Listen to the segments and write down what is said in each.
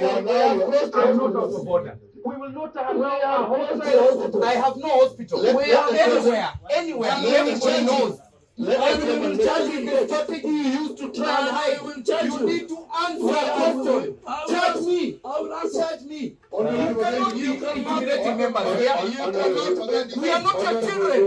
I'm not out of order. We will not have a hospital. I have no hospital. We are anywhere. Everybody knows. And we will charge you the strategy you used to try and hide. You need to answer question. Charge me. Charge me. You cannot be intimidating members here. We are not your children.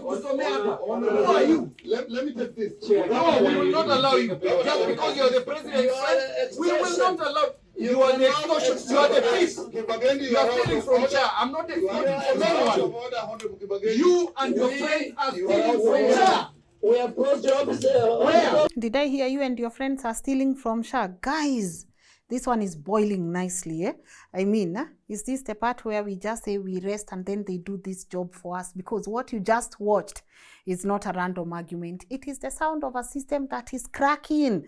Who are you? Let me take this. No, we will not allow you. Just because you are the president's friend, we will not allow. You are the extortion. You are the thief. You are stealing from Cha. I'm not stealing from anyone. You and your friends are stealing from Cha. We approach the officer. Where? Did I hear you and your friends are stealing from Sha? Guys, this one is boiling nicely, eh? I mean, is this the part where we just say we rest and then they do this job for us? Because what you just watched is not a random argument. It is the sound of a system that is cracking.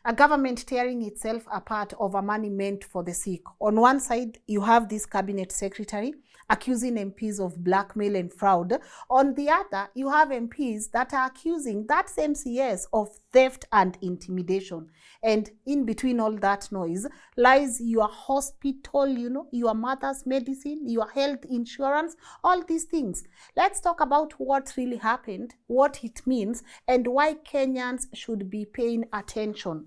A government tearing itself apart over money meant for the sick. On one side, you have this cabinet secretary accusing MPs of blackmail and fraud. On the other, you have MPs that are accusing that same CS of theft and intimidation. And in between all that noise lies your hospital, you know, your mother's medicine, your health insurance, all these things. Let's talk about what really happened, what it means, and why Kenyans should be paying attention.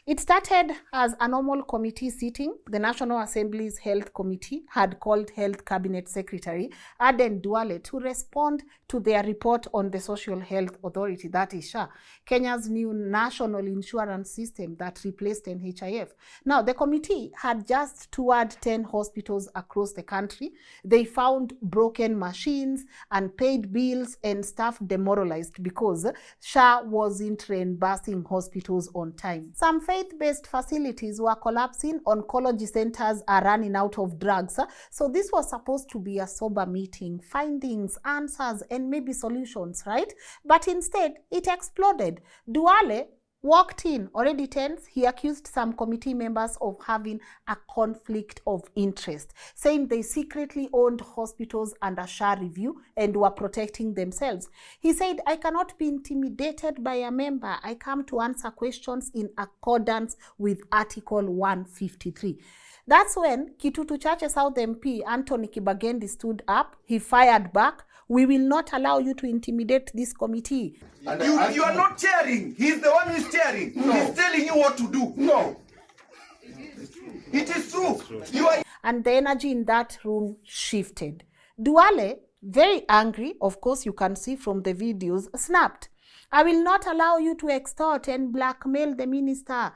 It started as a normal committee sitting. The National Assembly's Health Committee had called Health Cabinet Secretary Aden Duale to respond to their report on the Social Health Authority, that is SHA, Kenya's new national insurance system that replaced NHIF. Now, the committee had just toured 10 hospitals across the country. They found broken machines, unpaid bills, and staff demoralized because SHA wasn't reimbursing hospitals on time. Some faith-based facilities were collapsing, oncology centers are running out of drugs. So this was supposed to be a sober meeting, findings, answers, and maybe solutions, right? But instead, it exploded. Duale walked in, already tense. He accused some committee members of having a conflict of interest, saying they secretly owned hospitals under SHA review and were protecting themselves. He said, I cannot be intimidated by a member. I come to answer questions in accordance with Article 153. That's when Kitutu Church South MP Anthony Kibagendi stood up. He fired back. We will not allow you to intimidate this committee. You are not chairing. He's the one who's chairing. No. He's telling you what to do. No. It is true. You are. And the energy in that room shifted. Duale, very angry, of course you can see from the videos, snapped. I will not allow you to extort and blackmail the minister.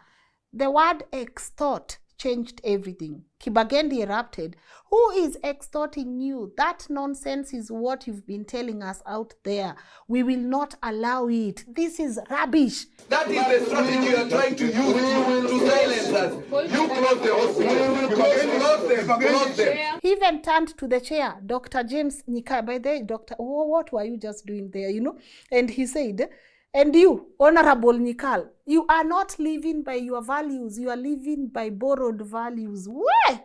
The word extort changed everything. Kibagendi erupted. Who is extorting you? That nonsense is what you've been telling us out there. We will not allow it. This is rubbish. That is the strategy you are trying to use to silence us. You close the hospital. Close them. He even turned to the chair, Dr. James Nika. By the way, Doctor, what were you just doing there, you know? And he said, and you, Honorable Nikal, you are not living by your values. You are living by borrowed values. Where?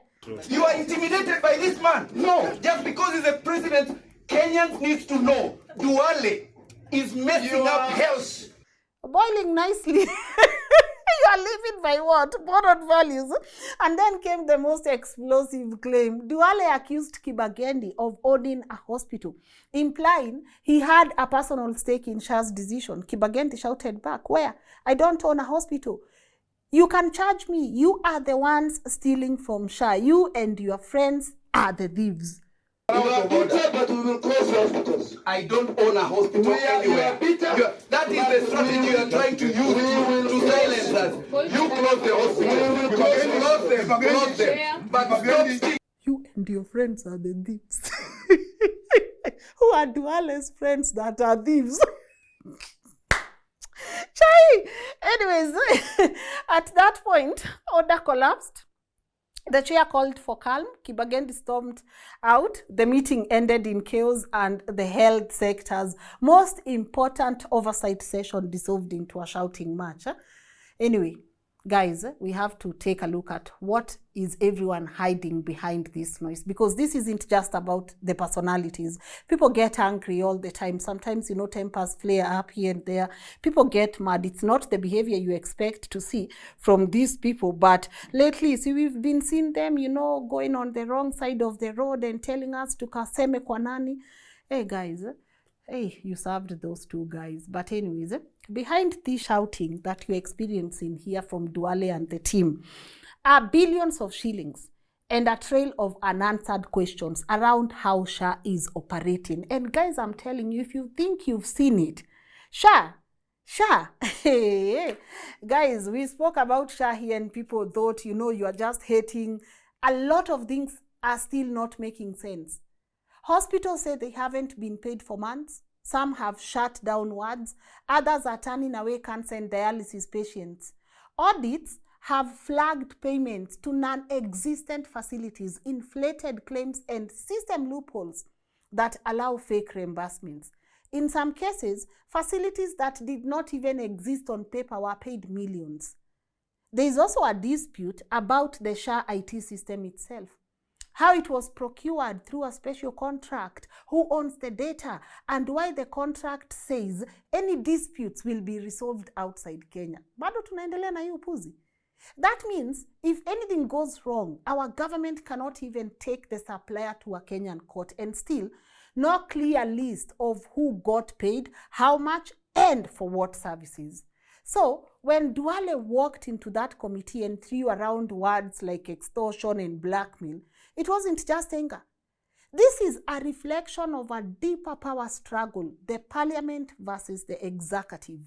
You are intimidated by this man. No, just because he's a president, Kenyans needs to know Duale is messing up health. Boiling nicely. You are living by what? Borrowed values. And then came the most explosive claim. Duale accused Kibagendi of owning a hospital, implying he had a personal stake in SHA's decision. Kibagendi shouted back, where? I don't own a hospital. You can charge me. You are the ones stealing from SHA. You and your friends are the thieves. But we will close hospitals. I don't own a hospital anywhere. That is the strategy you are trying to use to silence us. You close the hospital. Close them. But stop stealing. You and your friends are the thieves. Who are Duale's friends that are thieves? Chai! Anyways, at that point, order collapsed. The chair called for calm. Kibagendi stormed out. The meeting ended in chaos and the health sector's most important oversight session dissolved into a shouting match. Anyway, guys, we have to take a look at what is everyone hiding behind this noise, because this isn't just about the personalities. People get angry all the time. Sometimes, you know, tempers flare up here and there. People get mad. It's not the behavior you expect to see from these people. But lately, see, we've been seeing them, you know, going on the wrong side of the road and telling us to kaseme kwa nani. Hey, guys, hey, you served those two guys. But anyways, behind this shouting that you're experiencing here from Duale and the team are billions of shillings and a trail of unanswered questions around how SHA is operating. And guys, I'm telling you, if you think you've seen it, SHA, guys, we spoke about SHA here and people thought, you know, you are just hating. A lot of things are still not making sense. Hospitals say they haven't been paid for months. Some have shut down wards. Others are turning away cancer and dialysis patients. Audits have flagged payments to non-existent facilities, inflated claims, and system loopholes that allow fake reimbursements. In some cases, facilities that did not even exist on paper were paid millions. There is also a dispute about the SHA IT system itself. How it was procured through a special contract, who owns the data, and why the contract says any disputes will be resolved outside Kenya. Bado tunaendelea na hiyo puzi. That means if anything goes wrong, our government cannot even take the supplier to a Kenyan court, and still no clear list of who got paid, how much, and for what services. So when Duale walked into that committee and threw around words like extortion and blackmail, it wasn't just anger. This is a reflection of a deeper power struggle, the parliament versus the executive.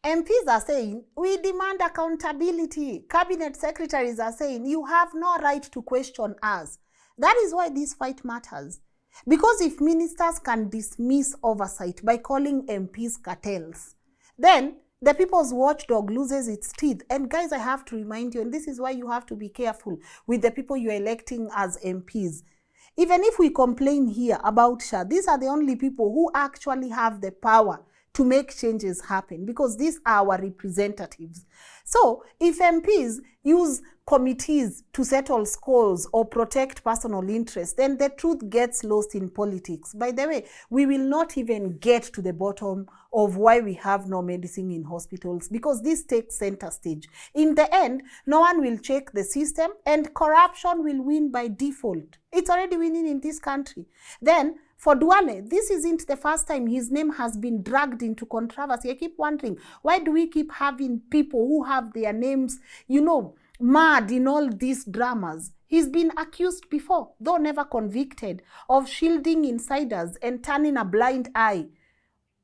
MPs are saying, we demand accountability. Cabinet secretaries are saying, you have no right to question us. That is why this fight matters. Because if ministers can dismiss oversight by calling MPs cartels, then the people's watchdog loses its teeth. And guys, I have to remind you, and this is why you have to be careful with the people you're electing as MPs. Even if we complain here about SHA, these are the only people who actually have the power to make changes happen, because these are our representatives. So if MPs use committees to settle scores or protect personal interests, then the truth gets lost in politics. By the way, we will not even get to the bottom of why we have no medicine in hospitals, because this takes center stage. In the end, no one will check the system and corruption will win by default. It's already winning in this country. Then, for Duale, this isn't the first time his name has been dragged into controversy. I keep wondering, why do we keep having people who have their names, you know, mad in all these dramas? He's been accused before, though never convicted, of shielding insiders and turning a blind eye,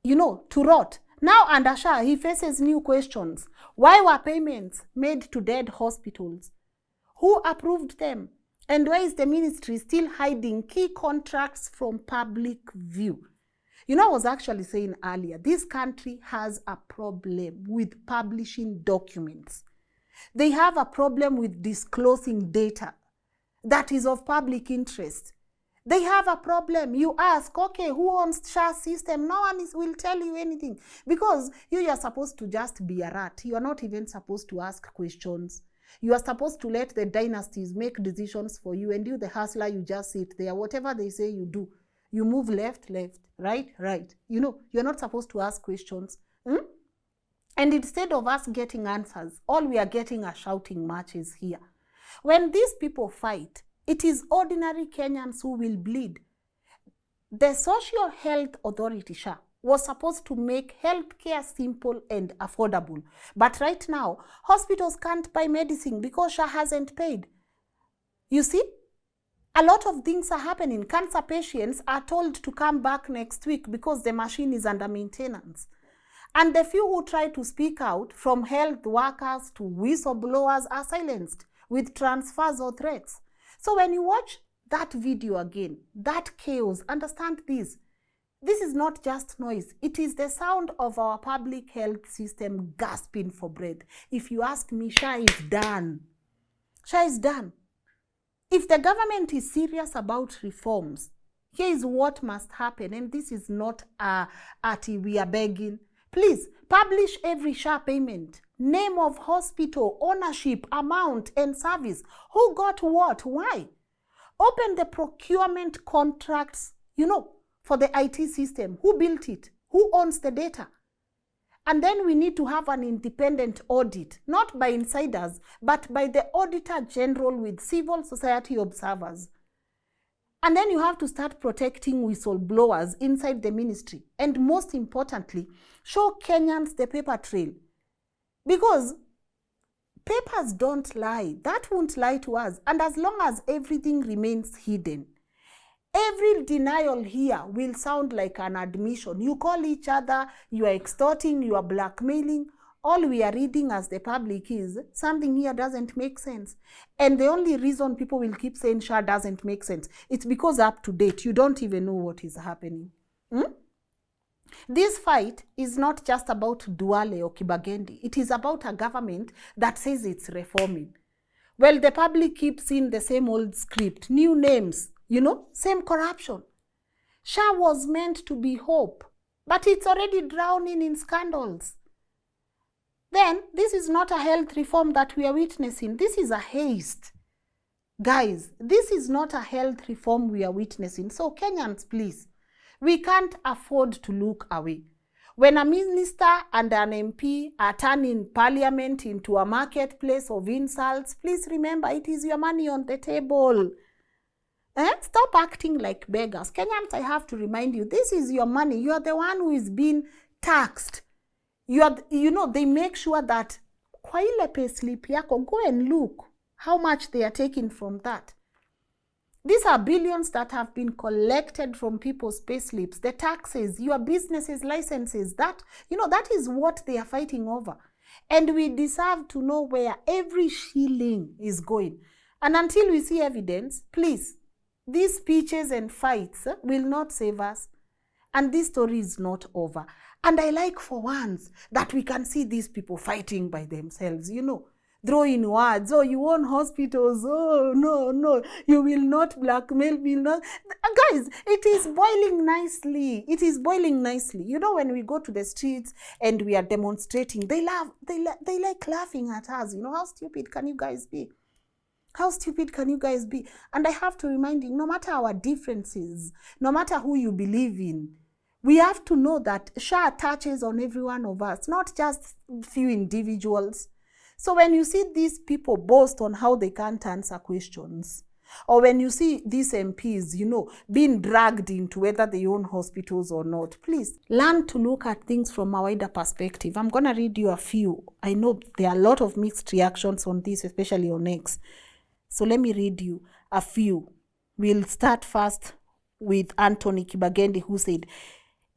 you know, to rot. Now under SHA, he faces new questions. Why were payments made to dead hospitals? Who approved them? And why is the ministry still hiding key contracts from public view? You know, I was actually saying earlier, this country has a problem with publishing documents. They have a problem with disclosing data that is of public interest. They have a problem. You ask, okay, who owns SHA system? No one will tell you anything, because you are supposed to just be a rat. You are not even supposed to ask questions. You are supposed to let the dynasties make decisions for you, and you, the hustler, you just sit there. Whatever they say, you do. You move left, right. You know, you're not supposed to ask questions. And instead of us getting answers, all we are getting are shouting matches here. When these people fight, it is ordinary Kenyans who will bleed. The Social Health Authority, SHA, was supposed to make healthcare simple and affordable. But right now, hospitals can't buy medicine because SHA hasn't paid. You see? A lot of things are happening. Cancer patients are told to come back next week because the machine is under maintenance. And the few who try to speak out, from health workers to whistleblowers, are silenced with transfers or threats. So when you watch that video again, that chaos, understand this. This is not just noise. It is the sound of our public health system gasping for breath. If you ask me, SHA is done. SHA is done. If the government is serious about reforms, here is what must happen. And this is not we are begging. Please, publish every SHA payment. name of hospital, ownership, amount, and service. Who got what? Why? Open the procurement contracts, for the IT system. Who built it? Who owns the data? And then we need to have an independent audit, not by insiders, but by the Auditor General with civil society observers. And then you have to start protecting whistleblowers inside the ministry. And most importantly, show Kenyans the paper trail. Because papers don't lie. That won't lie to us. And as long as everything remains hidden, every denial here will sound like an admission. You call each other, you are extorting, you are blackmailing. All we are reading as the public is something here doesn't make sense. And the only reason people will keep saying SHA doesn't make sense, it's because up to date, you don't even know what is happening. This fight is not just about Duale or Kibagendi. It is about a government that says it's reforming. Well, the public keeps seeing the same old script, new names, same corruption. SHA was meant to be hope, but it's already drowning in scandals. Then, this is not a health reform that we are witnessing. This is a haste. Guys, this is not a health reform we are witnessing. So, Kenyans, please, we can't afford to look away. When a minister and an MP are turning parliament into a marketplace of insults, please remember it is your money on the table. Stop acting like beggars. Kenyans, I have to remind you, this is your money. You are the one who is being taxed. They make sure that kwa ile payslip yako, go and look how much they are taking from that. These are billions that have been collected from people's payslips, the taxes, your businesses' licenses. That is what they are fighting over. And we deserve to know where every shilling is going. And until we see evidence, please, these speeches and fights will not save us. And this story is not over. And I like for once that we can see these people fighting by themselves, throwing words. Oh, you own hospitals. Oh, no, you will not blackmail, Guys, it is boiling nicely. It is boiling nicely. When we go to the streets and we are demonstrating, they like laughing at us. How stupid can you guys be? How stupid can you guys be? And I have to remind you, no matter our differences, no matter who you believe in, we have to know that SHA touches on every one of us, not just few individuals. So when you see these people boast on how they can't answer questions, or when you see these MPs, being dragged into whether they own hospitals or not, please learn to look at things from a wider perspective. I'm going to read you a few. I know there are a lot of mixed reactions on this, especially on X. So let me read you a few. We'll start first with Anthony Kibagendi, who said,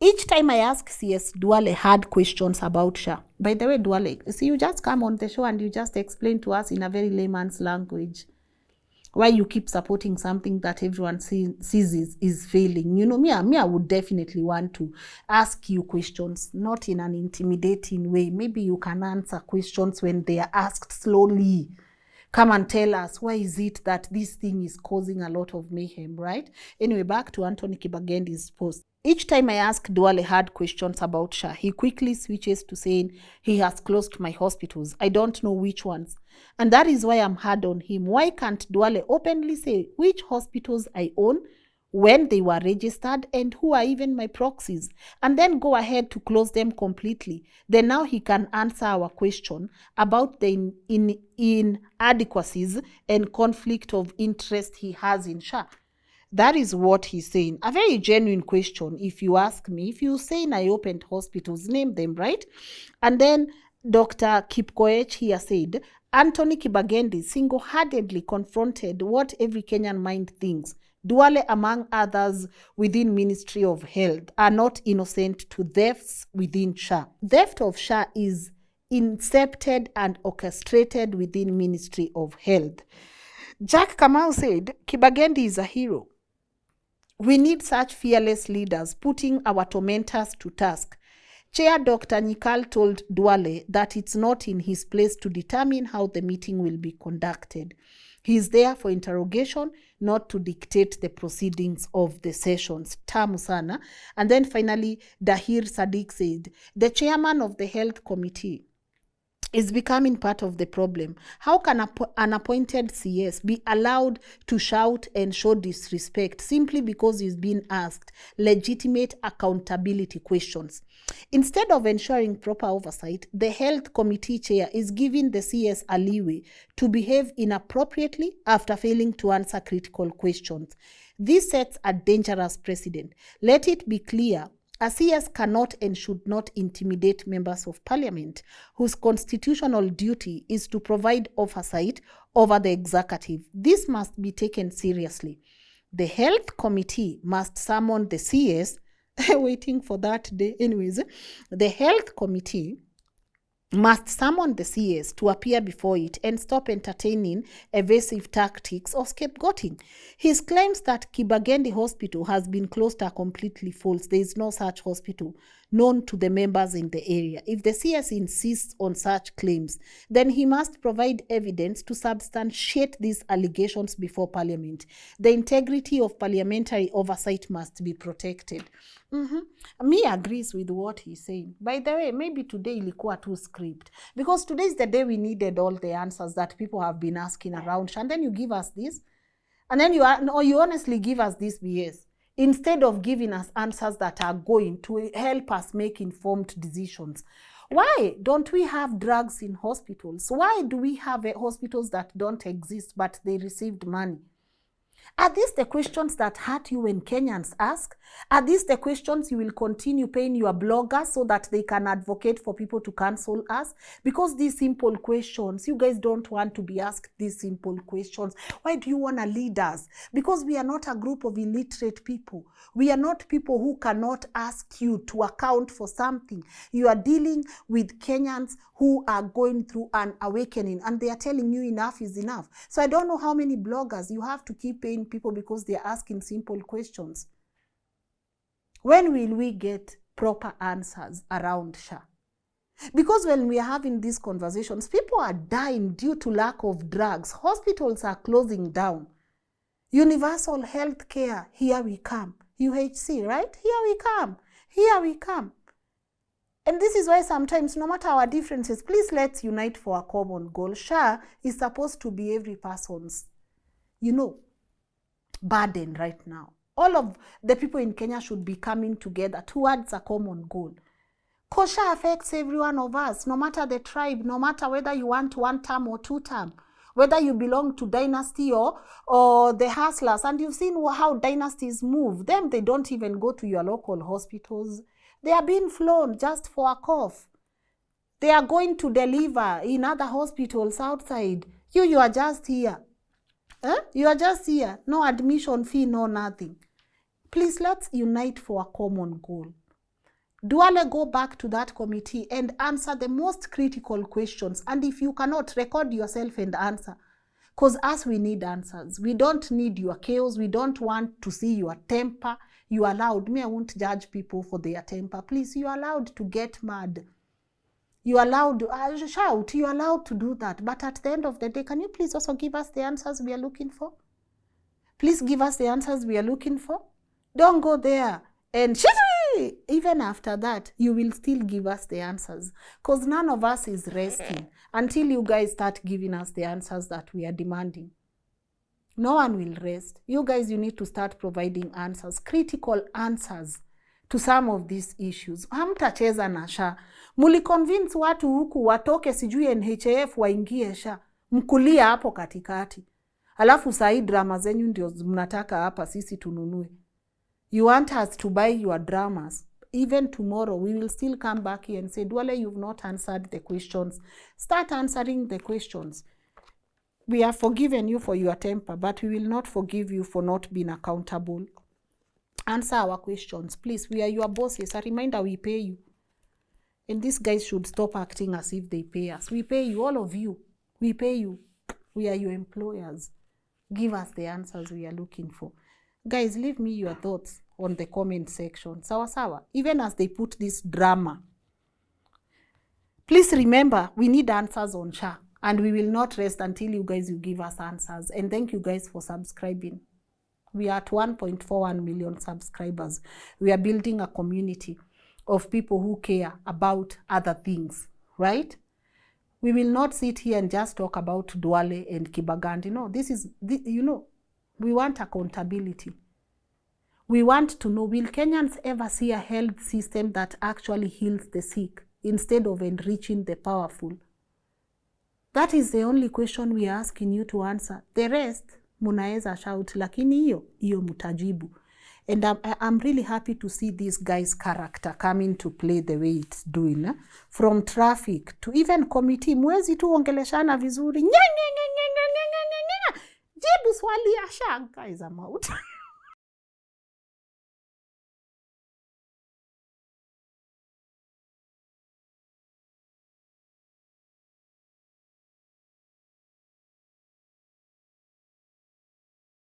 each time I ask CS Duale hard questions about SHA. By the way, Duale, see, you just come on the show and you just explain to us in a very layman's language why you keep supporting something that everyone sees is failing. Me, I would definitely want to ask you questions, not in an intimidating way. Maybe you can answer questions when they are asked slowly. Come and tell us, why is it that this thing is causing a lot of mayhem, right? Anyway, back to Anthony Kibagendi's post. Each time I ask Duale hard questions about SHA, he quickly switches to saying he has closed my hospitals. I don't know which ones. And that is why I'm hard on him. Why can't Duale openly say which hospitals I own, when they were registered, and who are even my proxies, and then go ahead to close them completely? Then now he can answer our question about the inadequacies and conflict of interest he has in SHA. That is what he's saying. A very genuine question, if you ask me. If you say I opened hospitals, name them, right? And then Dr. Kipkoech here said, Anthony Kibagendi single-handedly confronted what every Kenyan mind thinks. Duale, among others within Ministry of Health, are not innocent to thefts within SHA. Theft of SHA is incepted and orchestrated within Ministry of Health. Jack Kamau said, Kibagendi is a hero. We need such fearless leaders putting our tormentors to task. Chair Dr. Nyikal told Duale that it's not in his place to determine how the meeting will be conducted. He is there for interrogation, not to dictate the proceedings of the sessions. Tamu sana. And then finally, Dahir Sadiq said, the chairman of the health committee is becoming part of the problem. How can an appointed CS be allowed to shout and show disrespect simply because he's been asked legitimate accountability questions? Instead of ensuring proper oversight, the health committee chair is giving the CS a leeway to behave inappropriately after failing to answer critical questions. This sets a dangerous precedent. Let it be clear, a CS cannot and should not intimidate members of parliament whose constitutional duty is to provide oversight over the executive. This must be taken seriously. The health committee must summon the CS, waiting for that day anyways, the health committee must summon the CS to appear before it and stop entertaining evasive tactics of scapegoating. His claims that Kibagendi Hospital has been closed are completely false. There is no such hospital known to the members in the area. If the CS insists on such claims, then he must provide evidence to substantiate these allegations before Parliament. The integrity of parliamentary oversight must be protected. Me agrees with what he's saying. By the way, maybe today ilikuwa too script, because today is the day we needed all the answers that people have been asking around, and then you give us this, and then you honestly give us this BS instead of giving us answers that are going to help us make informed decisions. Why don't we have drugs in hospitals? Why do we have hospitals that don't exist but they received money? Are these the questions that hurt you when Kenyans ask? Are these the questions you will continue paying your bloggers so that they can advocate for people to cancel us? Because these simple questions, you guys don't want to be asked these simple questions. Why do you want to lead us? Because we are not a group of illiterate people. We are not people who cannot ask you to account for something. You are dealing with Kenyans who are going through an awakening and they are telling you enough is enough. So I don't know how many bloggers you have to keep paying people because they are asking simple questions. When will we get proper answers around SHA? Because when we are having these conversations, people are dying due to lack of drugs. Hospitals are closing down. Universal health care, here we come. UHC, right? Here we come. Here we come. And this is why sometimes, no matter our differences, please let's unite for a common goal. SHA is supposed to be every person's, burden right now. All of the people in Kenya should be coming together towards a common goal. Because SHA affects every one of us, no matter the tribe, no matter whether you want 1 term or 2 term, whether you belong to dynasty or the hustlers. And you've seen how dynasties move. Them, they don't even go to your local hospitals. They are being flown just for a cough. They are going to deliver in other hospitals outside. You are just here. You are just here. No admission fee, no nothing. Please, let's unite for a common goal. Duale, go back to that committee and answer the most critical questions. And if you cannot, record yourself and answer. Because us, we need answers. We don't need your chaos. We don't want to see your temper. You are allowed. Me, I won't judge people for their temper. Please, you are allowed to get mad. You are allowed to shout. You are allowed to do that. But at the end of the day, can you please also give us the answers we are looking for? Please give us the answers we are looking for. Don't go there and even after that, you will still give us the answers. Because none of us is resting until you guys start giving us the answers that we are demanding. No one will rest. You guys, you need to start providing answers, critical answers to some of these issues. Hamtacheza na SHA. Muli convince watu huku watoke sijui NHIF waingie SHA. Mkulia hapo katikati. Alafu sahi drama zenyu ndio mnataka hapa sisi tununue. You want us to buy your dramas. Even tomorrow, we will still come back here and say, Duale, you've not answered the questions. Start answering the questions. We have forgiven you for your temper, but we will not forgive you for not being accountable. Answer our questions, please. We are your bosses. A reminder, we pay you. And these guys should stop acting as if they pay us. We pay you, all of you. We pay you. We are your employers. Give us the answers we are looking for. Guys, leave me your thoughts on the comment section. Sawa sawa. Even as they put this drama. Please remember, we need answers on SHA. And we will not rest until you guys will give us answers. And thank you guys for subscribing. We are at 1.41 million subscribers. We are building a community of people who care about other things, right? We will not sit here and just talk about Duale and Kibagendi. No, this is, you know, we want accountability. We want to know, will Kenyans ever see a health system that actually heals the sick instead of enriching the powerful? That is the only question we are asking you to answer. The rest, munaeza shout, lakini hiyo mutajibu. And I'm really happy to see this guy's character coming to play the way it's doing. From traffic to even committee. Mwezi tu ongeleshana vizuri. Jibu swali ya SHA. Guys, I'm out.